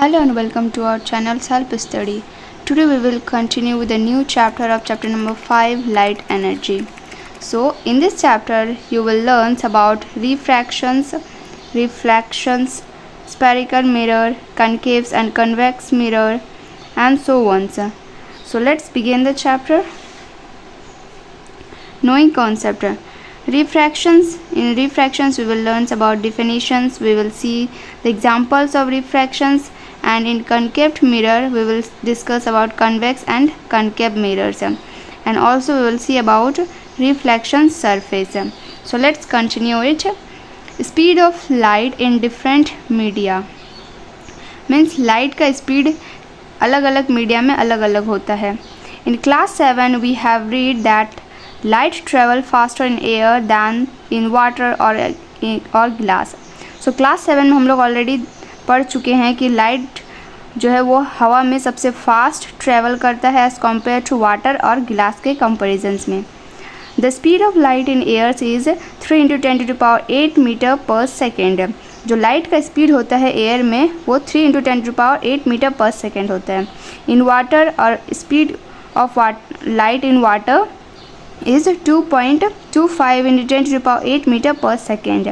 Hello and welcome to our channel Self Study. Today we will continue with a new chapter of chapter number 5, Light Energy. So in this chapter you will learn about refractions, spherical mirror, concave and convex mirror and so on. So let's begin the chapter. Knowing concept. Refractions. In refractions we will learn about definitions, we will see the examples of refractions, and in concave mirror we will discuss about convex and concave mirrors, and also we will see about reflection surface. So let's continue it. Speed of light in different media means light का speed अलग अलग media में अलग अलग होता है. In class 7 we have read that light travel faster in air than in water or glass. So class 7 में हम लोग ऑलरेडी पढ़ चुके हैं कि लाइट जो है वो हवा में सबसे फास्ट ट्रैवल करता है एज़ कम्पेयर टू वाटर और ग्लास के कंपेरिजन्स में. The speed of light in airs is 3 × 10⁸ metre per second. जो लाइट का स्पीड होता है एयर में वो 3 × 10⁸ मीटर पर सेकेंड होता है. इन वाटर और speed of light in water is 2.25 × 10⁸ metre per second,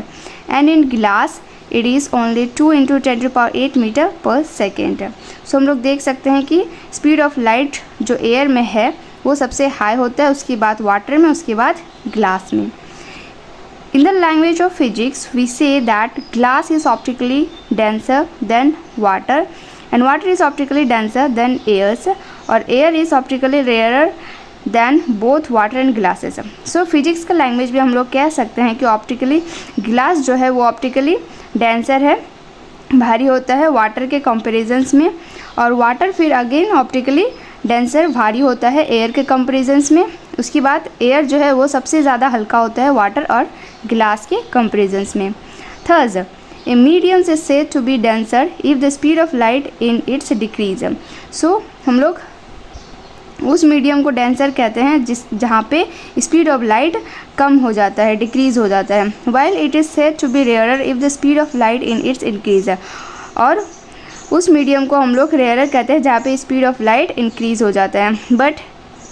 and in glass it is only 2 × 10⁸ metre per second. So हम लोग देख सकते हैं कि स्पीड ऑफ लाइट जो एयर में है वो सबसे हाई होता है, उसके बाद वाटर में, उसके बाद ग्लास में. In the language of physics we say that glass is optically denser than water and water is optically denser than airs, और air is optically rarer than both water and glasses. So physics का language भी हम लोग कह सकते हैं कि optically glass जो है वो ऑप्टिकली डेंसर है, भारी होता है वाटर के कंपैरिजन्स में, और वाटर फिर अगेन ऑप्टिकली डेंसर भारी होता है एयर के कंपैरिजन्स में. उसके बाद एयर जो है वो सबसे ज़्यादा हल्का होता है वाटर और ग्लास के कंपैरिजन्स में. Third, a medium is said to be denser if the speed of light in its decrease. So हम लोग उस मीडियम को डेंसर कहते हैं जहाँ पे स्पीड ऑफ लाइट कम हो जाता है, डिक्रीज़ हो जाता है. While it is said to be rarer if the speed of light in its increase. और उस मीडियम को हम लोग रेयरर कहते हैं जहाँ पे स्पीड ऑफ लाइट इंक्रीज़ हो जाता है. But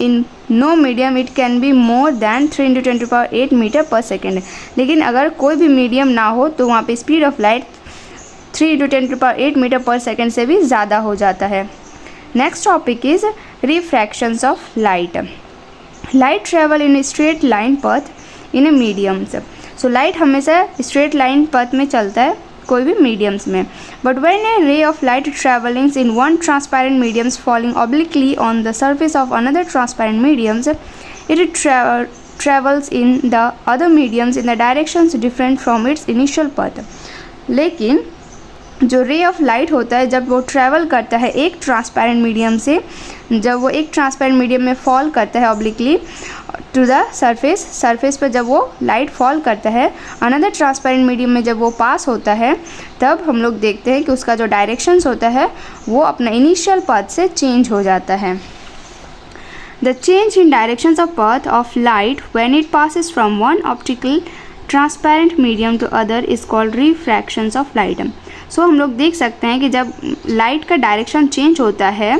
in no medium it can be more than 3 × 10⁸ metre per second. लेकिन अगर कोई भी मीडियम ना हो तो वहाँ पे speed of light 3 × 10⁸ metre per second से भी ज़्यादा हो जाता है. Next topic is refractions of light. Light travel in a straight line path in a mediums. So light हमेशा straight line path में चलता है कोई भी mediums में. But when a ray of light traveling in one transparent mediums falling obliquely on the surface of another transparent mediums, it travels in the other mediums in the directions different from its initial path. लेकिन जो ray of light होता है जब वो travel करता है एक transparent medium से, जब वो एक ट्रांसपेरेंट मीडियम में फॉल करता है ऑब्लिकली टू द सरफेस पर जब वो लाइट फॉल करता है अनदर ट्रांसपेरेंट मीडियम में जब वो पास होता है, तब हम लोग देखते हैं कि उसका जो डायरेक्शंस होता है वो अपना इनिशियल पाथ से चेंज हो जाता है. The change in directions of path of light when it passes from one optical transparent medium to other is called refractions of light. So हम लोग देख सकते हैं कि जब लाइट का डायरेक्शन चेंज होता है,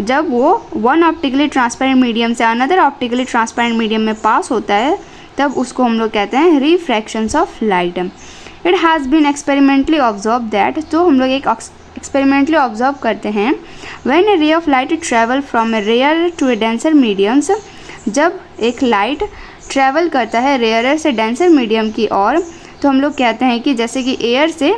जब वो वन ऑप्टिकली ट्रांसपेरेंट मीडियम से अनदर ऑप्टिकली ट्रांसपेरेंट मीडियम में पास होता है, तब उसको हम लोग कहते हैं refractions of light. It has been experimentally observe that, तो हम लोग एक एक्सपेरिमेंटली ऑब्जर्व करते हैं when a ray of light travel from a rare to a denser mediums. जब एक लाइट ट्रैवल करता है रेयरर से डेंसर मीडियम की ओर, तो हम लोग कहते हैं कि जैसे कि एयर से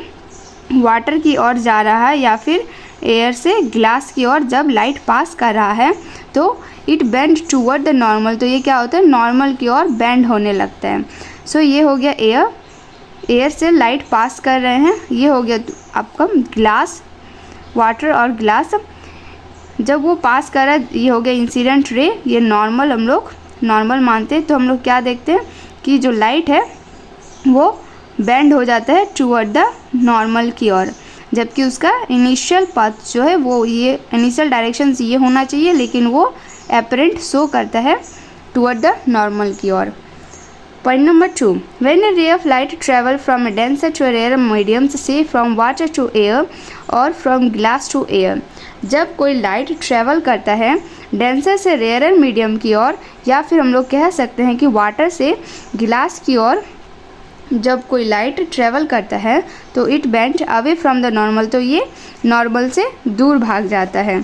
वाटर की ओर जा रहा है या फिर एयर से ग्लास की ओर जब लाइट पास कर रहा है तो it bend toward the normal. तो ये क्या होता है, नॉर्मल की ओर बेंड होने लगता है. सो ये हो गया एयर से लाइट पास कर रहे हैं. ये हो गया आपका ग्लास, वाटर और ग्लास जब वो पास कर रहा है, ये हो गया इंसिडेंट रे. ये नॉर्मल हम लोग नॉर्मल मानते हैं. तो हम लोग क्या देखते हैं कि जो लाइट है वो बेंड हो जाता है टूवर्ड द नॉर्मल की ओर, जबकि उसका इनिशियल पाथ जो है वो ये इनिशियल डायरेक्शंस ये होना चाहिए, लेकिन वो एपरेंट शो करता है टूवर्ड द नॉर्मल की ओर. Point number 2. When a ray of light travel from a denser to a rarer medium, say from water to air or from glass to air, जब कोई लाइट ट्रेवल करता है denser से rare medium की ओर, या फिर हम लोग कह सकते हैं कि वाटर से गिलास की ओर, जब कोई लाइट ट्रेवल करता है तो it bent away from the normal, तो ये नॉर्मल से दूर भाग जाता है।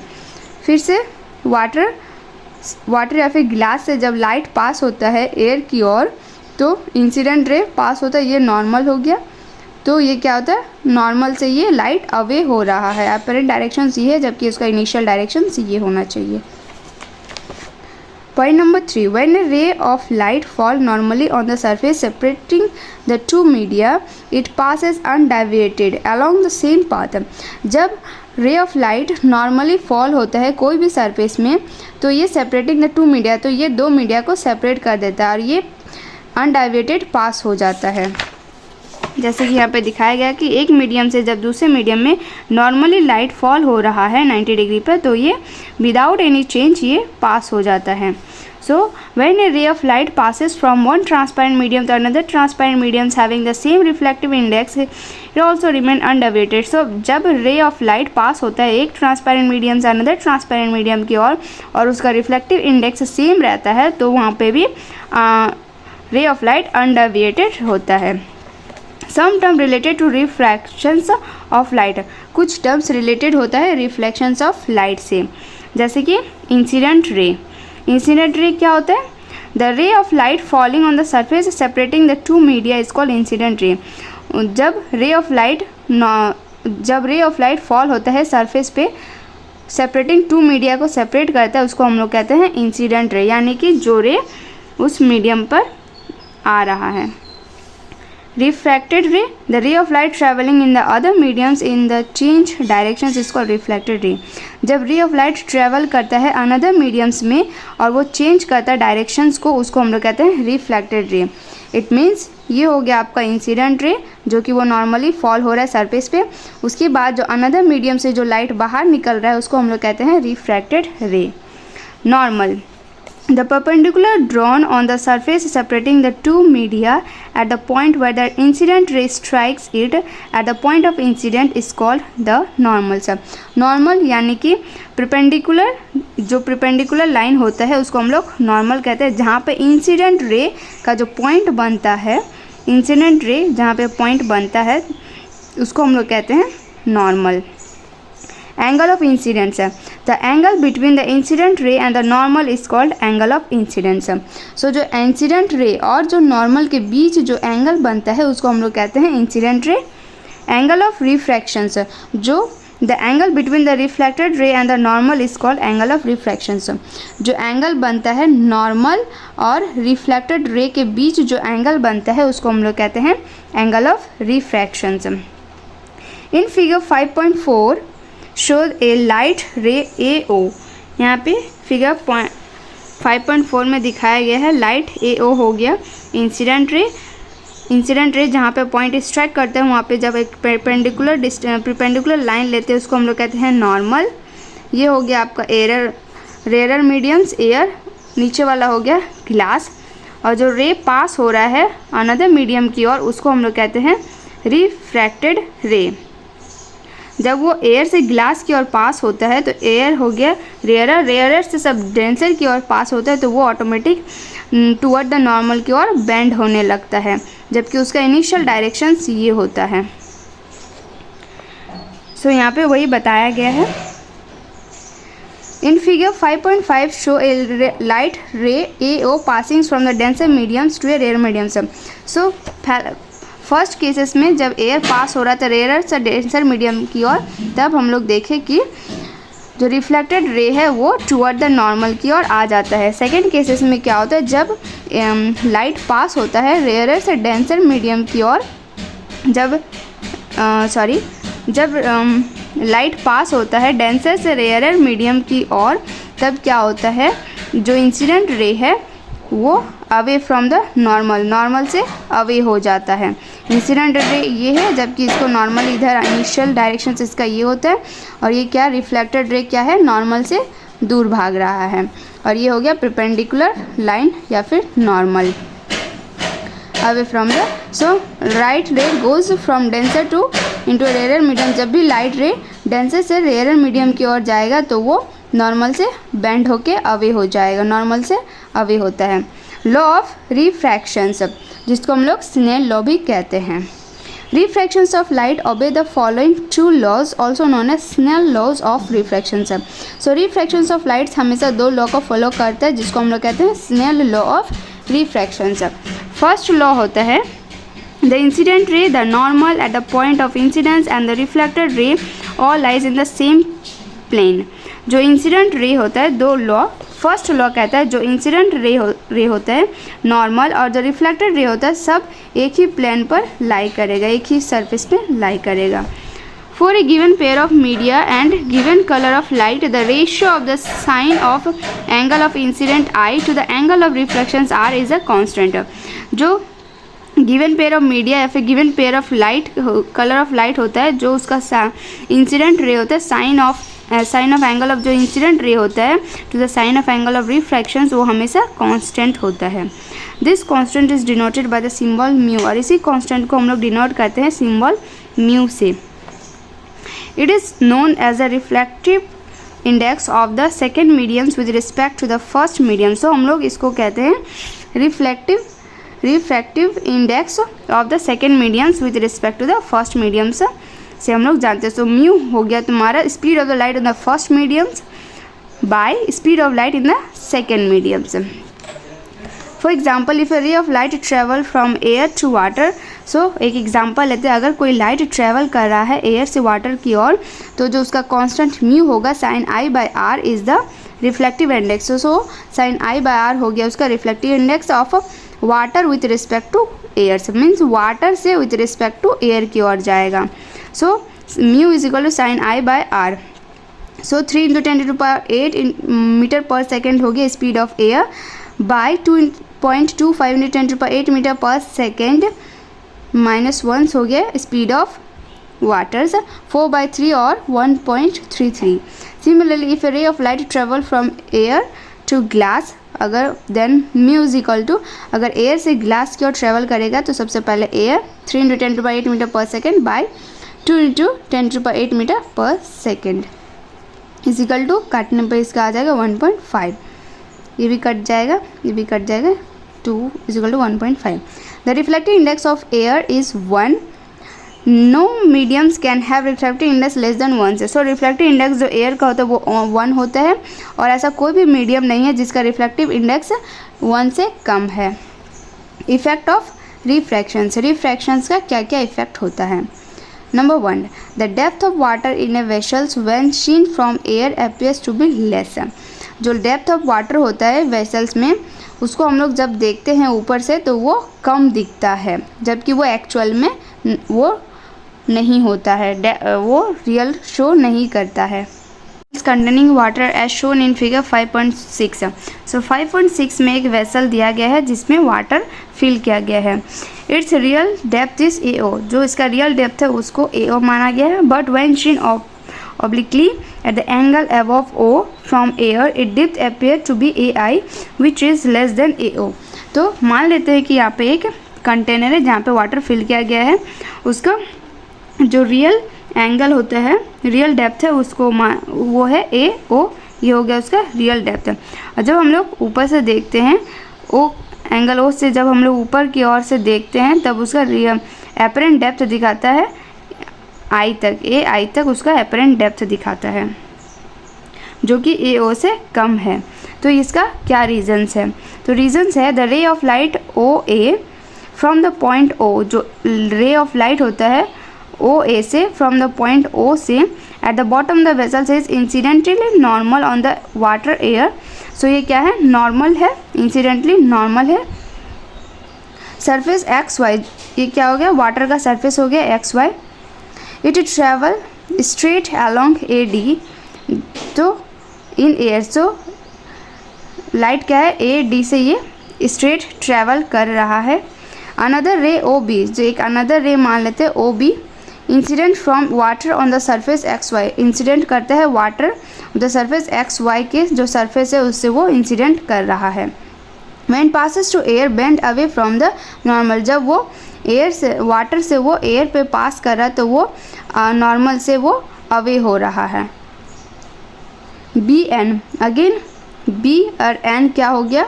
फिर से वाटर या फिर ग्लास से जब लाइट पास होता है एयर की ओर तो इंसिडेंट रे पास होता है, ये नॉर्मल हो गया, तो ये क्या होता है, नॉर्मल से ये लाइट अवे हो रहा है। अपेरेंट डायरेक्शन ये है, जबकि उसका इनिशियल डायरेक्शन ये होना चाहिए। Point number 3. When a ray of light fall normally on the surface separating the two media, it passes undeviated along the same path. जब रे ऑफ लाइट नॉर्मली फॉल होता है कोई भी सरफेस में, तो ये सेपरेटिंग द टू मीडिया, तो ये दो मीडिया को सेपरेट कर देता है और ये अनडाइवेटेड पास हो जाता है। जैसे कि यहाँ पे दिखाया गया कि एक मीडियम से जब दूसरे मीडियम में नॉर्मली लाइट फॉल हो रहा है 90 डिग्री पर, तो ये विदाउट एनी चेंज ये पास हो जाता है। So when a ray of light passes from one transparent medium to another transparent mediums having the same reflective index, it also remain undeviated. So जब रे ऑफ लाइट पास होता है एक transparent medium से अनदर ट्रांसपेरेंट मीडियम की ओर और उसका reflective index same रहता है, तो वहाँ पे भी रे ऑफ लाइट अनडेविएटेड होता है। Some term related to refractions of light, कुछ टर्म्स रिलेटेड होता है रिफ्लेक्शंस ऑफ लाइट से, जैसे कि इंसिडेंट रे। इंसिडेंट रे क्या होता है, the ray of light falling on the surface separating the two media is called incident ray. जब रे ऑफ लाइट फॉल होता है सरफेस पे सेपरेटिंग टू मीडिया को सेपरेट करता है, उसको हम लोग कहते हैं इंसिडेंट रे, यानी कि जो रे उस मीडियम पर आ रहा है। Refracted ray, the ray of light traveling in the other mediums in the change directions is called reflected ray. जब ray of light travel करता है another mediums में और वो change करता है directions को, उसको हम लोग कहते हैं reflected ray. It means ये हो गया आपका इंसिडेंट रे, जो कि वो नॉर्मली फॉल हो रहा है सरफेस पे, उसके बाद जो अनदर मीडियम से जो लाइट बाहर निकल रहा है उसको हम लोग कहते हैं रिफ्रैक्टेड रे। Normal, the perpendicular drawn on the surface separating the two media at the point where the incident ray strikes it at the point of incident is called the normal. Normal यानी कि perpendicular, जो perpendicular line होता है उसको हम लोग normal कहते हैं, जहाँ पे इंसिडेंट रे का जो पॉइंट बनता है, इंसिडेंट रे जहाँ पे पॉइंट बनता है उसको हम लोग कहते हैं normal. Angle of incidence, the angle between the incident ray and the normal is called angle of incidence. So जो इंसिडेंट रे और जो नॉर्मल के बीच जो एंगल बनता है उसको हम लोग कहते हैं incident ray. Angle of refractions, जो the angle between the reflected ray and the normal is called angle of refractions. जो एंगल बनता है नॉर्मल और रिफ्लेक्टेड रे के बीच जो एंगल बनता है उसको हम लोग कहते हैं angle of refractions. In figure 5.4 show a light ray AO। यहाँ पे फिगर 5.4 में दिखाया गया है लाइट AO हो गया इंसिडेंट रे जहाँ पे पॉइंट स्ट्राइक करते हैं वहाँ पे जब एक परपेंडिकुलर लाइन लेते हैं उसको हम लोग कहते हैं नॉर्मल। ये हो गया आपका रेयर मीडियम्स एयर, नीचे वाला हो गया ग्लास, और जो रे पास हो रहा है अनदर मीडियम की ओर उसको हम लोग कहते हैं रिफ्रैक्टेड रे। जब वो एयर से ग्लास की ओर पास होता है तो एयर हो गया रेयरर से सब डेंसर की ओर पास होता है, तो वो ऑटोमेटिक टुवर्ड द नॉर्मल की ओर बेंड होने लगता है, जबकि उसका इनिशियल डायरेक्शन ये होता है। सो यहाँ पे वही बताया गया है। In figure 5.5 show a light ray AO passing from the denser mediums to a rare mediums. So first cases में जब एयर पास हो रहा था रेयर से डेंसर मीडियम की ओर, तब हम लोग देखें कि जो रिफ्लेक्टेड रे है वो टुवर्ड द नॉर्मल की ओर आ जाता है। सेकेंड केसेस में क्या होता है, जब लाइट पास होता है रेयर से डेंसर मीडियम की ओर, जब लाइट पास होता है डेंसर से रेयर मीडियम की ओर, तब क्या होता है, जो इंसिडेंट रे है वो अवे फ्रॉम द नॉर्मल से अवे हो जाता है। इंसिडेंट रे ये है, जबकि इसको नॉर्मल इधर इनिशियल डायरेक्शन से इसका ये होता है, और ये क्या रिफ्लेक्टेड रे क्या है, नॉर्मल से दूर भाग रहा है, और ये हो गया परपेंडिकुलर लाइन या फिर normal. away from the, so light ray goes from denser to into a rarer medium. जब भी लाइट रे डेंसर से रेयर मीडियम की ओर जाएगा तो वो नॉर्मल से बेंड होके अवे हो जाएगा, नॉर्मल से अवे होता है। लॉ ऑफ रिफ्रैक्शंस, जिसको हम लोग स्नेल लॉ भी कहते हैं। Refractions of light obey the following two laws, also known as Snell laws of refractions. So refractions of lights हमेशा दो लॉ को फॉलो करता है, जिसको हम लोग कहते हैं Snell law of refractions. First law होता है the incident ray, the normal at the point of incidence and the reflected ray all lies in the same plane. जो इंसिडेंट रे होता है, दो लॉ, फर्स्ट लॉ कहता है जो incident ray होता है नॉर्मल और जो रिफ्लेक्टेड रे होता है सब एक ही प्लेन पर लाई करेगा, एक ही सरफेस पे लाई करेगा। For a given pair of media and given colour of light the ratio of the sine of angle of incident i to the angle of reflections r is a constant. जो given pair of media या फिर given pair of light, colour of light होता है, जो उसका incident ray होता है, sine of angle of जो इंसिडेंट रे होता है to the sine of angle of refractions, वो हमेशा कांस्टेंट होता है। This constant is denoted by the symbol mu, और इसी कांस्टेंट को हम लोग डिनोट करते हैं सिंबल म्यू से। It is known as a reflective index of the second mediums with respect to the first medium. So हम लोग इसको कहते हैं refractive index of the second mediums with respect to the first mediums से हम लोग जानते हैं। सो म्यू हो गया तुम्हारा speed of the light in the first mediums by speed of light in the second mediums. For example if a ray of light travel from air to water, so एक example लेते हैं, अगर कोई light travel कर रहा है air से water की ओर, तो जो उसका कांस्टेंट म्यू होगा sine i by r is the reflective index. So sine i by r हो गया उसका reflective index of water with respect to air, means water से विथ रिस्पेक्ट टू एयर की ओर जाएगा। So mu is equal to sin I by R. So 3 into 10 to the power 8 meter per second हो गया speed of air by 2.25 into 10 to the power 8 metre per second minus 1 हो गया speed of waters 4/3 और 1.33। Similarly if a ray of light travel from air to glass, अगर then mu is equal to, अगर air से glass की ओर travel करेगा तो सबसे पहले air 3 into 10 to the power 8 metre per second by 2 into 10 to the power 8 metre per second is equal to, काटने पर इसका आ जाएगा 1.5, ये भी कट जाएगा, ये भी कट जाएगा, 2 is equal to 1.5। The reflective index of air is 1, no mediums can have reflective index less than 1 से। सो रिफ्लेक्टिव इंडेक्स जो एयर का होता है वो 1 होता है और ऐसा कोई भी मीडियम नहीं है जिसका रिफ्लेक्टिव इंडेक्स 1 से कम है। इफेक्ट ऑफ रिफ्रैक्शंस, रिफ्रैक्शंस का क्या क्या इफेक्ट होता है। Number 1, the depth of water in a vessels when seen from air appears to be less. जो डेप्थ ऑफ वाटर होता है वेसल्स में, उसको हम लोग जब देखते हैं ऊपर से तो वो कम दिखता है, जबकि वो एक्चुअल में वो नहीं होता है, वो रियल शो नहीं करता है। Containing water as shown in figure 5.6। So 5.6 में एक वेसल दिया गया है जिसमें वाटर फिल किया गया है। It's real depth is AO, जो इसका रियल डेप्थ है उसको AO माना गया है, but when seen obliquely at the angle above O from air it depth appear to be AI which is less than AO। तो मान लेते हैं कि यहाँ पे एक कंटेनर है जहाँ पे वाटर फिल किया गया है, उसका जो रियल एंगल होता है, रियल डेप्थ है उसको वो है AO, ये हो गया उसका रियल डेप्थ। और जब हम लोग ऊपर से देखते हैं O एंगल O से, जब हम लोग ऊपर की ओर से देखते हैं तब उसका रियल एपरेंट डेप्थ दिखाता है I तक, AI तक उसका एपरेंट डेप्थ दिखाता है जो कि AO से कम है। तो इसका क्या रीजंस है, तो रीजंस है the ray of light OA from the point O, जो रे ऑफ लाइट होता है OA से फ्रॉम द पॉइंट O से at the bottom the vessel is incidentally normal on the water air. So ये क्या है, normal है, incidentally normal है। सरफेस XY, ये क्या हो गया, वाटर का सरफेस हो गया XY। It travel straight along AD, तो इन एयर, सो लाइट क्या है AD से ये स्ट्रेट ट्रेवल कर रहा है। अनदर रे OB, जो एक अनदर रे मान लेते हैं OB, incident from water on the surface XY, incident करता है वाटर द सरफेस XY के जो सरफेस है उससे वो इंसिडेंट कर रहा है। When passes to air bend away from the normal, जब वो एयर से वाटर से वो एयर पे पास कर रहा है तो वो नॉर्मल से वो अवे हो रहा है। बी एन, अगेन बी और एन क्या हो गया,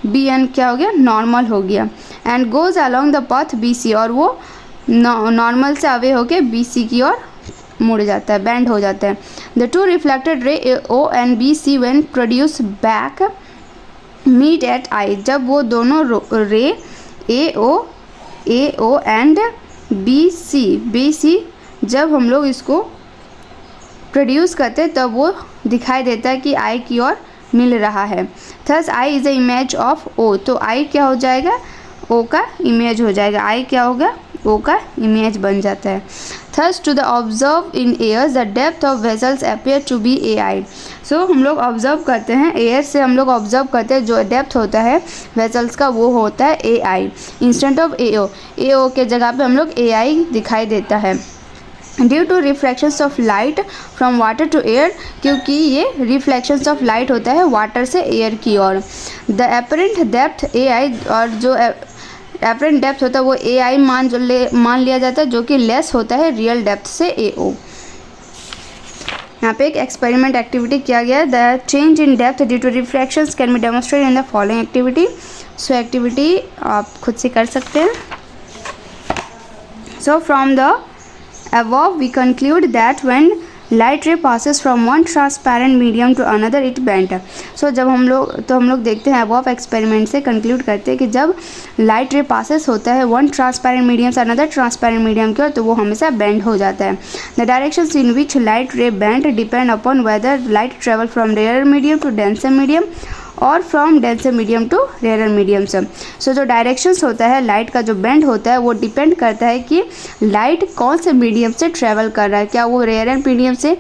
बी एन क्या हो गया, नॉर्मल हो गया। And goes along the path B C, और वो नॉर्मल से अवे होके बी सी की ओर मुड़ जाता है, बेंड हो जाता है। The two reflected ray O and B C when produce back meet at I, जब वो दोनों रे ए ओ एंड बी सी जब हम लोग इसको प्रोड्यूस करते हैं तब वो दिखाई देता है कि आई की ओर मिल रहा है। Thus I is a image of O, तो आई क्या हो जाएगा, ओ का इमेज हो जाएगा, आई क्या होगा, ओ का इमेज बन जाता है। Thus to the observe in air the depth of vessels appear to be a I, so हम लोग ऑब्जर्व करते हैं एयर से, हम लोग ऑब्जर्व करते हैं जो डेप्थ होता है वेसल्स का वो होता है ए आई इंस्टेंट ऑफ ए ओ के जगह पे हम लोग ए आई दिखाई देता है। Due to reflections of light from water to air, क्योंकि ये रिफ्लेक्शंस ऑफ लाइट होता है वाटर से एयर की ओर। द एपरेंट डेप्थ ए आई, और जो एपरेंट डेप्थ होता है वो ए आई मान लिया जाता है, जो कि लेस होता है रियल डेप्थ से ए ओ। यहाँ पे एक एक्सपेरिमेंट एक्टिविटी किया गया है। The change in depth due to reflections can be demonstrated in the following activity. So activity आप खुद से कर सकते हैं। So from the above we conclude that when light ray passes from one transparent medium to another it bend। so जब हम लोग देखते हैं above experiment से conclude करते हैं कि जब light ray passes होता है one transparent medium से another transparent medium की ओर तो वो हमेशा bend हो जाता है। the directions in which light ray bend depend upon whether light travel from rarer medium to denser medium और from denser medium to rare medium से। सो जो डायरेक्शंस होता है लाइट का जो बेंड होता है वो डिपेंड करता है कि लाइट कौन से मीडियम से ट्रैवल कर रहा है, क्या वो रेयर मीडियम से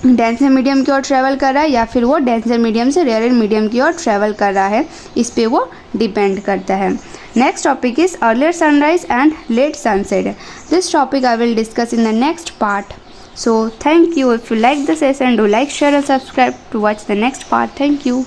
डेंसर मीडियम की ओर ट्रैवल कर रहा है या फिर वो डेंसर मीडियम से रेयर मीडियम की ओर ट्रैवल कर रहा है, इस पे वो डिपेंड करता है। Next topic is earlier sunrise and let sunset. This topic I will discuss in the next part. So thank you. If you like the session, do like, share and subscribe to watch the next part. Thank you.